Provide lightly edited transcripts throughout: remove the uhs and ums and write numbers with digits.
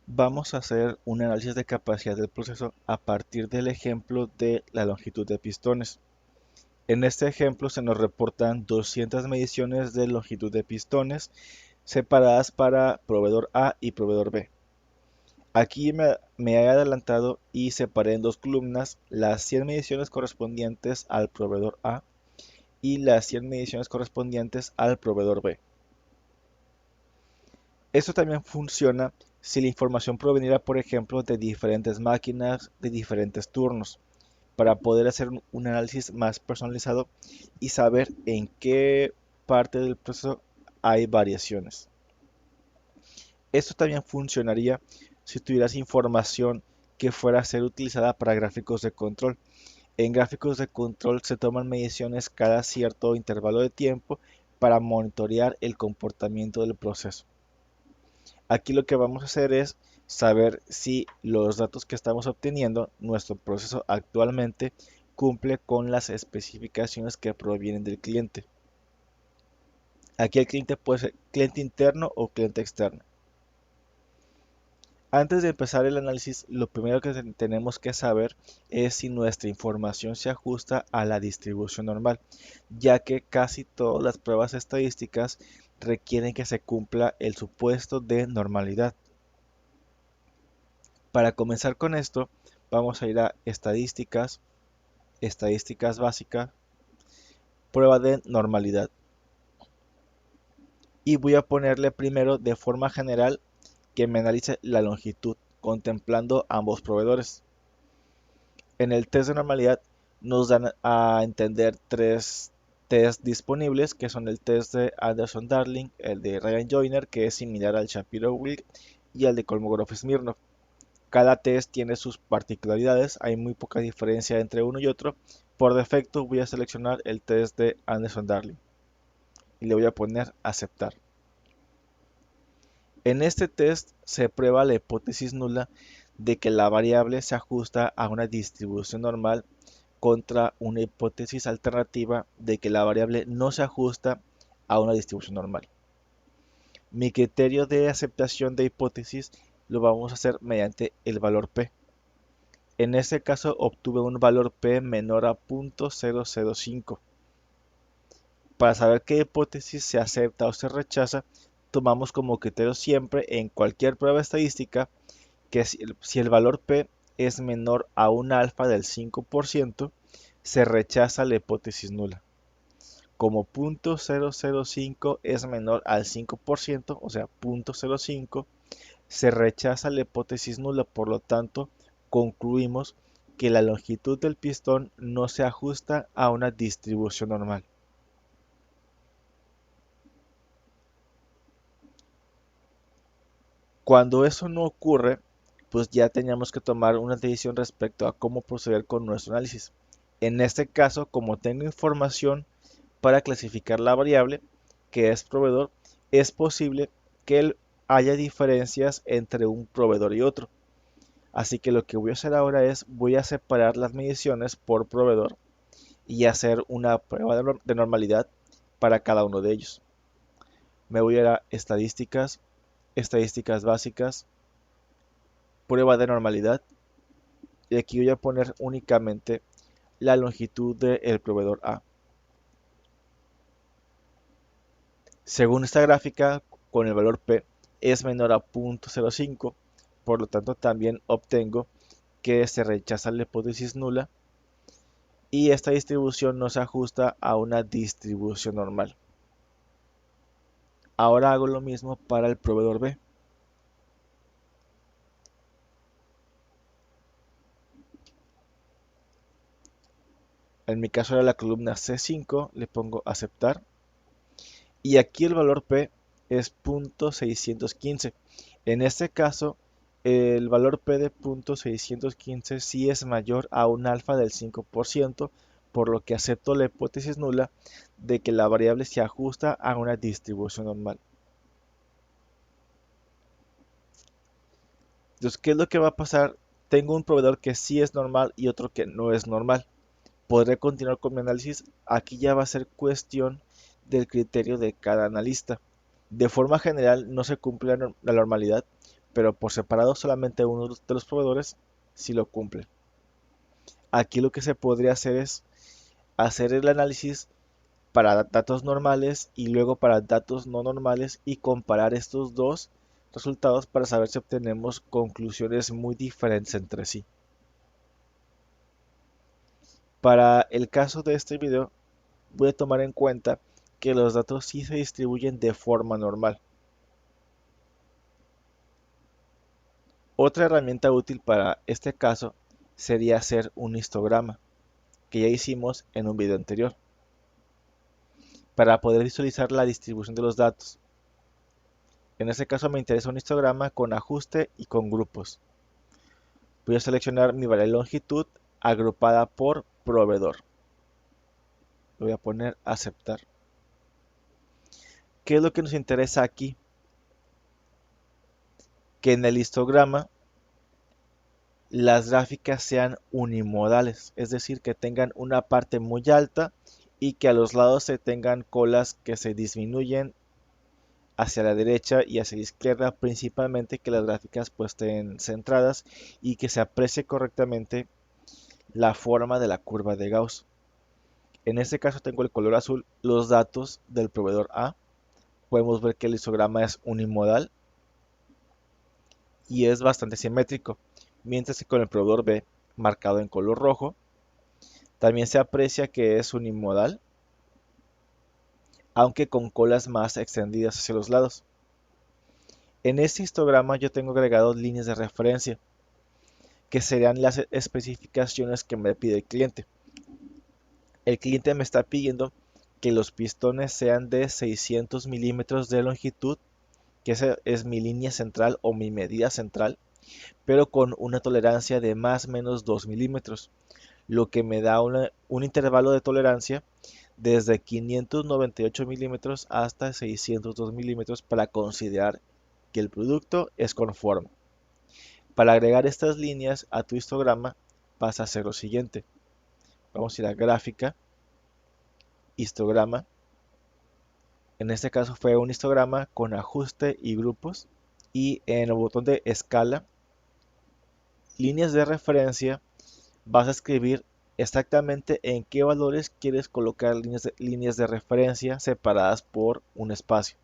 Vamos a hacer un análisis de capacidad del proceso a partir del ejemplo de la longitud de pistones. En este ejemplo se nos reportan 200 mediciones de longitud de pistones separadas para proveedor A y proveedor B. Aquí me he adelantado y separé en dos columnas las 100 mediciones correspondientes al proveedor A y las 100 mediciones correspondientes al proveedor B. Esto también funciona si la información proveniera, por ejemplo, de diferentes máquinas de diferentes turnos, para poder hacer un análisis más personalizado y saber en qué parte del proceso hay variaciones. Esto también funcionaría si tuvieras información que fuera a ser utilizada para gráficos de control. En gráficos de control se toman mediciones cada cierto intervalo de tiempo para monitorear el comportamiento del proceso. Aquí lo que vamos a hacer es saber si los datos que estamos obteniendo, nuestro proceso actualmente, cumple con las especificaciones que provienen del cliente. Aquí el cliente puede ser cliente interno o cliente externo. Antes de empezar el análisis, lo primero que tenemos que saber es si nuestra información se ajusta a la distribución normal, ya que casi todas las pruebas estadísticas requieren que se cumpla el supuesto de normalidad. Para comenzar con esto, vamos a ir a estadísticas, estadísticas básicas, prueba de normalidad. Y voy a ponerle primero de forma general que me analice la longitud, contemplando ambos proveedores. En el test de normalidad nos dan a entender tres test disponibles, que son el test de Anderson-Darling, el de Ryan Joyner, que es similar al Shapiro-Wilk, y el de Kolmogorov-Smirnov. Cada test tiene sus particularidades, hay muy poca diferencia entre uno y otro. Por defecto voy a seleccionar el test de Anderson-Darling y le voy a poner aceptar. En este test se prueba la hipótesis nula de que la variable se ajusta a una distribución normal contra una hipótesis alternativa de que la variable no se ajusta a una distribución normal. Mi criterio de aceptación de hipótesis lo vamos a hacer mediante el valor p. En este caso obtuve un valor p menor a 0.005. Para saber qué hipótesis se acepta o se rechaza, tomamos como criterio siempre en cualquier prueba estadística que si el valor p es menor a un alfa del 5%, se rechaza la hipótesis nula. Como 0.005 es menor al 5%, o sea 0.05, se rechaza la hipótesis nula, por lo tanto, concluimos que la longitud del pistón no se ajusta a una distribución normal. Cuando eso no ocurre, pues ya teníamos que tomar una decisión respecto a cómo proceder con nuestro análisis. En este caso, como tengo información para clasificar la variable, que es proveedor, es posible que haya diferencias entre un proveedor y otro. Así que lo que voy a hacer ahora es, voy a separar las mediciones por proveedor y hacer una prueba de normalidad para cada uno de ellos. Me voy a ir a estadísticas, estadísticas básicas, prueba de normalidad, y aquí voy a poner únicamente la longitud del proveedor A. Según esta gráfica, con el valor P es menor a 0.05, por lo tanto también obtengo que se rechaza la hipótesis nula y esta distribución no se ajusta a una distribución normal. Ahora hago lo mismo para el proveedor B. En mi caso era la columna C5, le pongo aceptar y aquí el valor P es 0.615. En este caso, el valor P de 0.615 sí es mayor a un alfa del 5%, por lo que acepto la hipótesis nula de que la variable se ajusta a una distribución normal. Entonces, ¿qué es lo que va a pasar? Tengo un proveedor que sí es normal y otro que no es normal. Podré continuar con mi análisis. Aquí ya va a ser cuestión del criterio de cada analista. De forma general no se cumple la normalidad, pero por separado solamente uno de los proveedores sí lo cumple. Aquí lo que se podría hacer es hacer el análisis para datos normales y luego para datos no normales y comparar estos dos resultados para saber si obtenemos conclusiones muy diferentes entre sí. Para el caso de este video voy a tomar en cuenta que los datos sí se distribuyen de forma normal. Otra herramienta útil para este caso sería hacer un histograma, que ya hicimos en un video anterior, para poder visualizar la distribución de los datos. En este caso me interesa un histograma con ajuste y con grupos. Voy a seleccionar mi variable longitud agrupada por proveedor. Voy a poner aceptar. ¿Qué es lo que nos interesa aquí? Que en el histograma las gráficas sean unimodales, es decir, que tengan una parte muy alta y que a los lados se tengan colas que se disminuyen hacia la derecha y hacia la izquierda, principalmente que las gráficas pues estén centradas y que se aprecie correctamente la forma de la curva de Gauss. En este caso tengo el color azul, los datos del proveedor A. Podemos ver que el histograma es unimodal y es bastante simétrico, mientras que con el proveedor B, marcado en color rojo, también se aprecia que es unimodal, aunque con colas más extendidas hacia los lados. En este histograma yo tengo agregados líneas de referencia, que serían las especificaciones que me pide el cliente. El cliente me está pidiendo que los pistones sean de 600 milímetros de longitud, que esa es mi línea central o mi medida central, pero con una tolerancia de más o menos 2 milímetros, lo que me da un intervalo de tolerancia desde 598 milímetros hasta 602 milímetros para considerar que el producto es conforme. Para agregar estas líneas a tu histograma vas a hacer lo siguiente. Vamos a ir a gráfica, histograma. En este caso fue un histograma con ajuste y grupos. Y en el botón de escala, líneas de referencia, vas a escribir exactamente en qué valores quieres colocar líneas de referencia separadas por un espacio.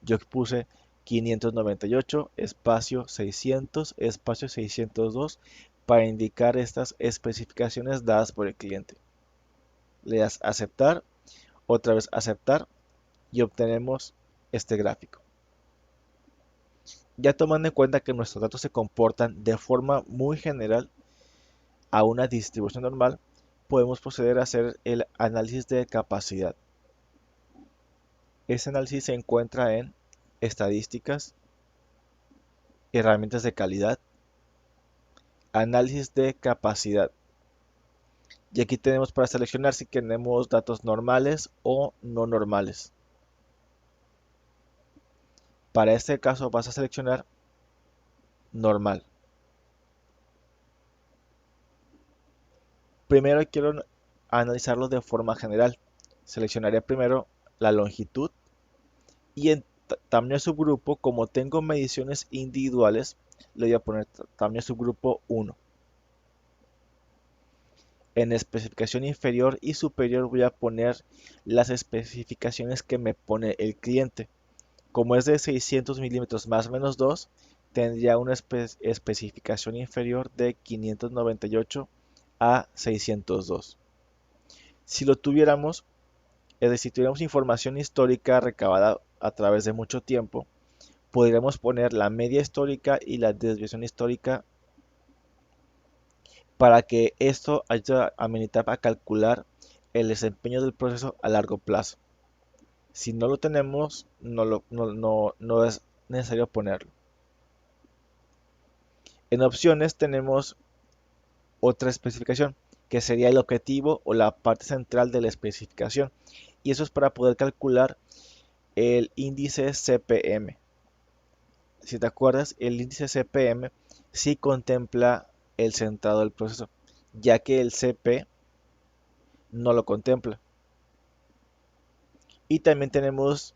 Yo puse 598, espacio 600, espacio 602 para indicar estas especificaciones dadas por el cliente. Le das aceptar, otra vez aceptar y obtenemos este gráfico. Ya tomando en cuenta que nuestros datos se comportan de forma muy general a una distribución normal, podemos proceder a hacer el análisis de capacidad. Este análisis se encuentra en estadísticas, herramientas de calidad, análisis de capacidad. Y aquí tenemos para seleccionar si queremos datos normales o no normales. Para este caso vas a seleccionar normal. Primero quiero analizarlo de forma general. Seleccionaré primero la longitud y en tamaño subgrupo, como tengo mediciones individuales, le voy a poner tamaño subgrupo 1. En especificación inferior y superior voy a poner las especificaciones que me pone el cliente. Como es de 600 milímetros más o menos 2, tendría una especificación inferior de 598 a 602. Si lo tuviéramos, es decir, si tuviéramos información histórica recabada a través de mucho tiempo, podríamos poner la media histórica y la desviación histórica para que esto ayude a Minitab a calcular el desempeño del proceso a largo plazo. Si no lo tenemos, no es necesario ponerlo. En opciones tenemos otra especificación, que sería el objetivo o la parte central de la especificación. Y eso es para poder calcular el índice CPM. Si te acuerdas, el índice CPM sí contempla el centrado del proceso, ya que el CP no lo contempla. Y también tenemos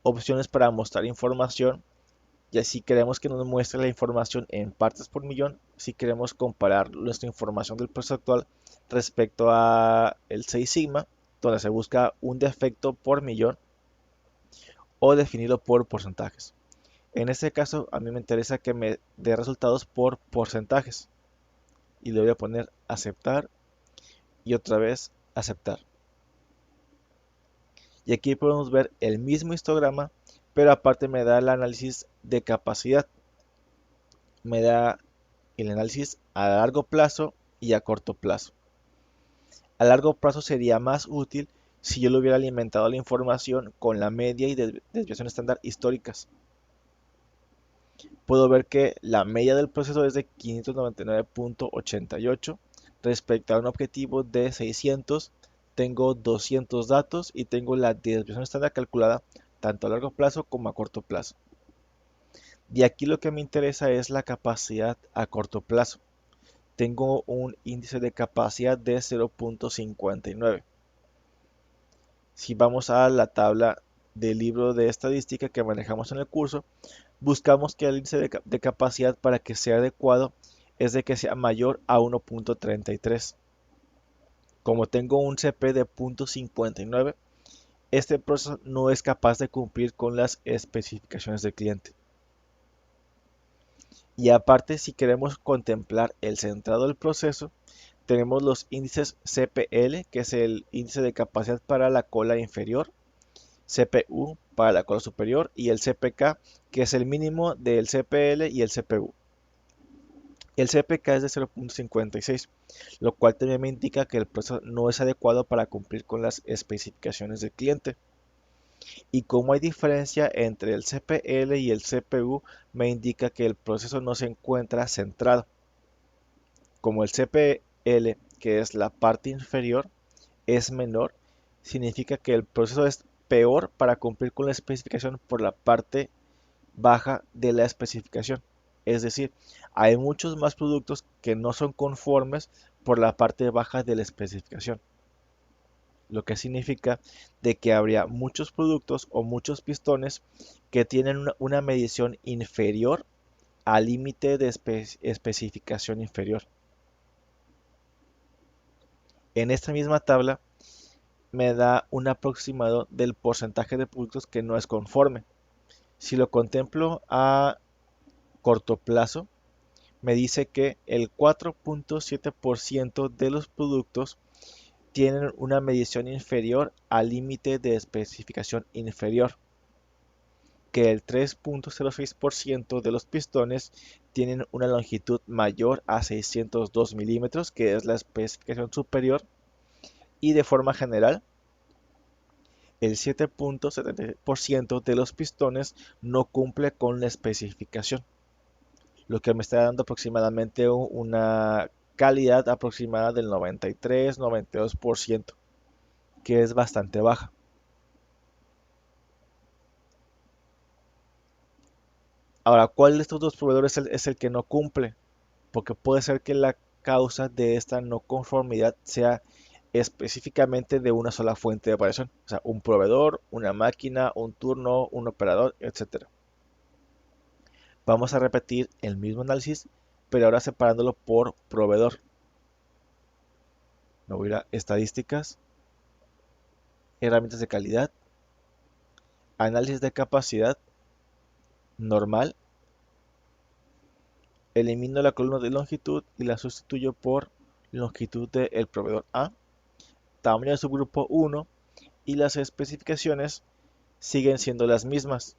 opciones para mostrar información Y así queremos que nos muestre la información en partes por millón, si queremos comparar nuestra información del proceso actual respecto a el 6 sigma, donde se busca un defecto por millón o definirlo por porcentajes. En este caso, a mí me interesa que me dé resultados por porcentajes. Y le voy a poner aceptar y otra vez aceptar. Y aquí podemos ver el mismo histograma, pero aparte me da el análisis de capacidad. Me da el análisis a largo plazo y a corto plazo. A largo plazo sería más útil si yo le hubiera alimentado la información con la media y desviación estándar históricas. Puedo ver que la media del proceso es de 599.88 respecto a un objetivo de 600. Tengo 200 datos y tengo la desviación estándar calculada tanto a largo plazo como a corto plazo. Y aquí lo que me interesa es la capacidad a corto plazo. Tengo un índice de capacidad de 0.59. Si vamos a la tabla del libro de estadística que manejamos en el curso, buscamos que el índice de capacidad para que sea adecuado es de que sea mayor a 1.33. Como tengo un CP de 0.59, este proceso no es capaz de cumplir con las especificaciones del cliente. Y aparte, si queremos contemplar el centrado del proceso, tenemos los índices CPL, que es el índice de capacidad para la cola inferior, CPU para la cola superior y el CPK, que es el mínimo del CPL y el CPU. El CPK es de 0.56, lo cual también me indica que el proceso no es adecuado para cumplir con las especificaciones del cliente. Y como hay diferencia entre el CPL y el CPU, me indica que el proceso no se encuentra centrado. Como el CPL, que es la parte inferior, es menor, significa que el proceso es peor para cumplir con la especificación por la parte baja de la especificación. Es decir, hay muchos más productos que no son conformes por la parte baja de la especificación. Lo que significa de que habría muchos productos o muchos pistones que tienen una medición inferior al límite de especificación inferior. En esta misma tabla me da un aproximado del porcentaje de productos que no es conforme. Si lo contemplo a corto plazo, me dice que el 4.7% de los productos tienen una medición inferior al límite de especificación inferior, que el 3.06% de los pistones tienen una longitud mayor a 602 milímetros, que es la especificación superior, y de forma general, el 7.70% de los pistones no cumple con la especificación, lo que me está dando aproximadamente una calidad aproximada del 93-92%, que es bastante baja. Ahora, ¿cuál de estos dos proveedores es el que no cumple? Porque puede ser que la causa de esta no conformidad sea específicamente de una sola fuente de operación, o sea, un proveedor, una máquina, un turno, un operador, etc. Vamos a repetir el mismo análisis, pero ahora separándolo por proveedor. Me voy a ir a estadísticas, herramientas de calidad, análisis de capacidad, normal, elimino la columna de longitud y la sustituyo por longitud del proveedor A, tamaño de subgrupo 1 y las especificaciones siguen siendo las mismas.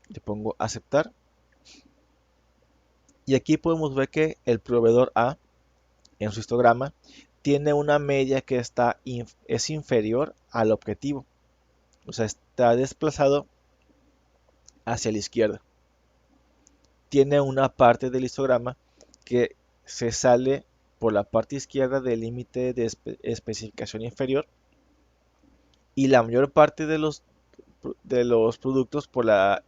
Le pongo aceptar y aquí podemos ver que el proveedor A en su histograma tiene una media que es inferior al objetivo, o sea, está desplazado hacia la izquierda. Tiene una parte del histograma que se sale por la parte izquierda del límite de especificación inferior y la mayor parte de los productos por la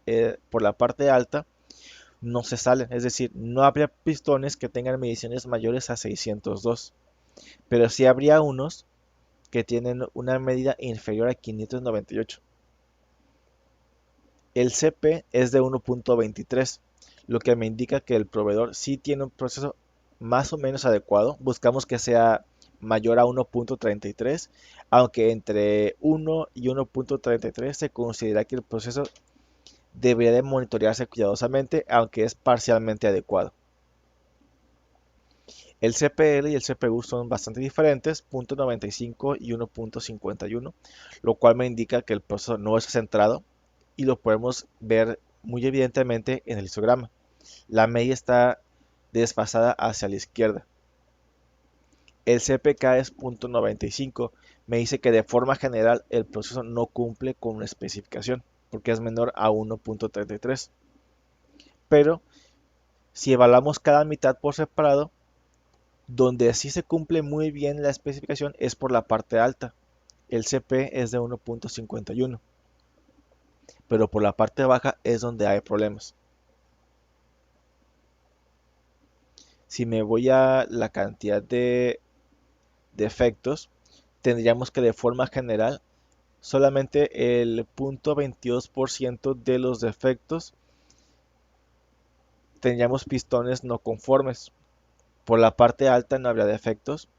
parte alta no se salen, es decir, no habría pistones que tengan mediciones mayores a 602, pero sí habría unos que tienen una medida inferior a 598. El CP es de 1.23, lo que me indica que el proveedor sí tiene un proceso más o menos adecuado. Buscamos que sea mayor a 1.33, aunque entre 1 y 1.33 se considera que el proceso debería de monitorearse cuidadosamente, aunque es parcialmente adecuado. El CPL y el CPU son bastante diferentes, 0.95 y 1.51, lo cual me indica que el proceso no es centrado y lo podemos ver muy evidentemente en el histograma. La media está desfasada hacia la izquierda. El CPK es 0.95, me dice que de forma general el proceso no cumple con una especificación porque es menor a 1.33. Pero si evaluamos cada mitad por separado, donde sí se cumple muy bien la especificación es por la parte alta. El CP es de 1.51, pero por la parte baja es donde hay problemas. Si me voy a la cantidad de defectos, tendríamos que de forma general solamente el 0.22% de los defectos tendríamos pistones no conformes. Por la parte alta no habría defectos,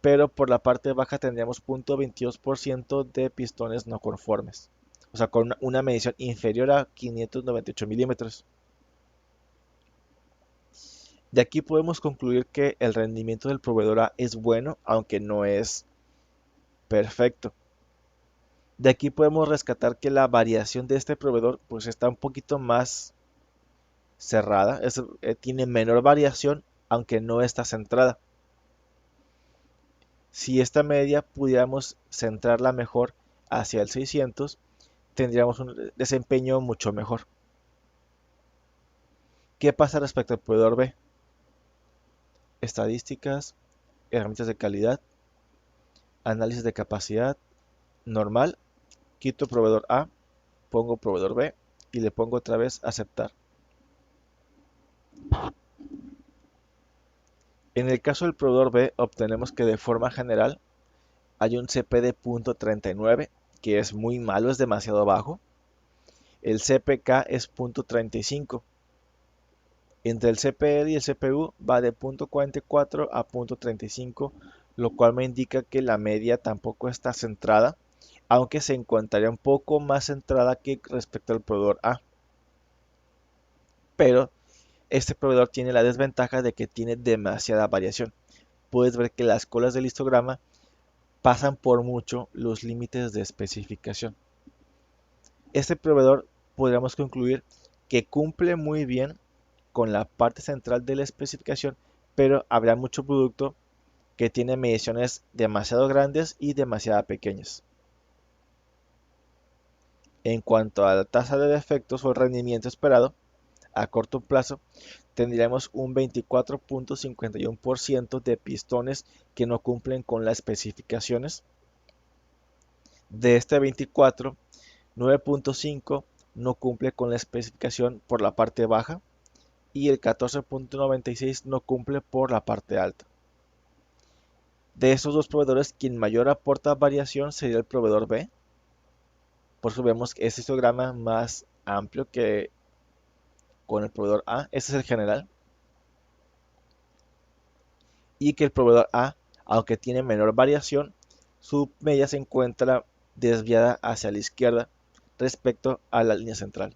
pero por la parte baja tendríamos 0.22% de pistones no conformes. O sea, con una medición inferior a 598 milímetros. De aquí podemos concluir que el rendimiento del proveedor A es bueno, aunque no es perfecto. De aquí podemos rescatar que la variación de este proveedor pues está un poquito más cerrada, tiene menor variación, aunque no está centrada. Si esta media pudiéramos centrarla mejor hacia el 600, tendríamos un desempeño mucho mejor. ¿Qué pasa respecto al proveedor B? Estadísticas, herramientas de calidad, análisis de capacidad, normal, quito proveedor A, pongo proveedor B y le pongo otra vez aceptar. En el caso del proveedor B obtenemos que de forma general hay un CP de 0.39, que es muy malo, es demasiado bajo. El CPK es 0.35. Entre el CPL y el CPU va de 0.44 a 0.35, lo cual me indica que la media tampoco está centrada, aunque se encontraría un poco más centrada que respecto al proveedor A. Pero este proveedor tiene la desventaja de que tiene demasiada variación. Puedes ver que las colas del histograma pasan por mucho los límites de especificación. Este proveedor podríamos concluir que cumple muy bien con la parte central de la especificación, pero habrá mucho producto que tiene mediciones demasiado grandes y demasiado pequeñas. En cuanto a la tasa de defectos o el rendimiento esperado, a corto plazo tendríamos un 24.51% de pistones que no cumplen con las especificaciones. De este 24, 9.5 no cumple con la especificación por la parte baja y el 14.96 no cumple por la parte alta. De estos dos proveedores, quien mayor aporta variación sería el proveedor B. Por eso vemos que este histograma más amplio que con el proveedor A. Este es el general. Y que el proveedor A, aunque tiene menor variación, su media se encuentra desviada hacia la izquierda respecto a la línea central.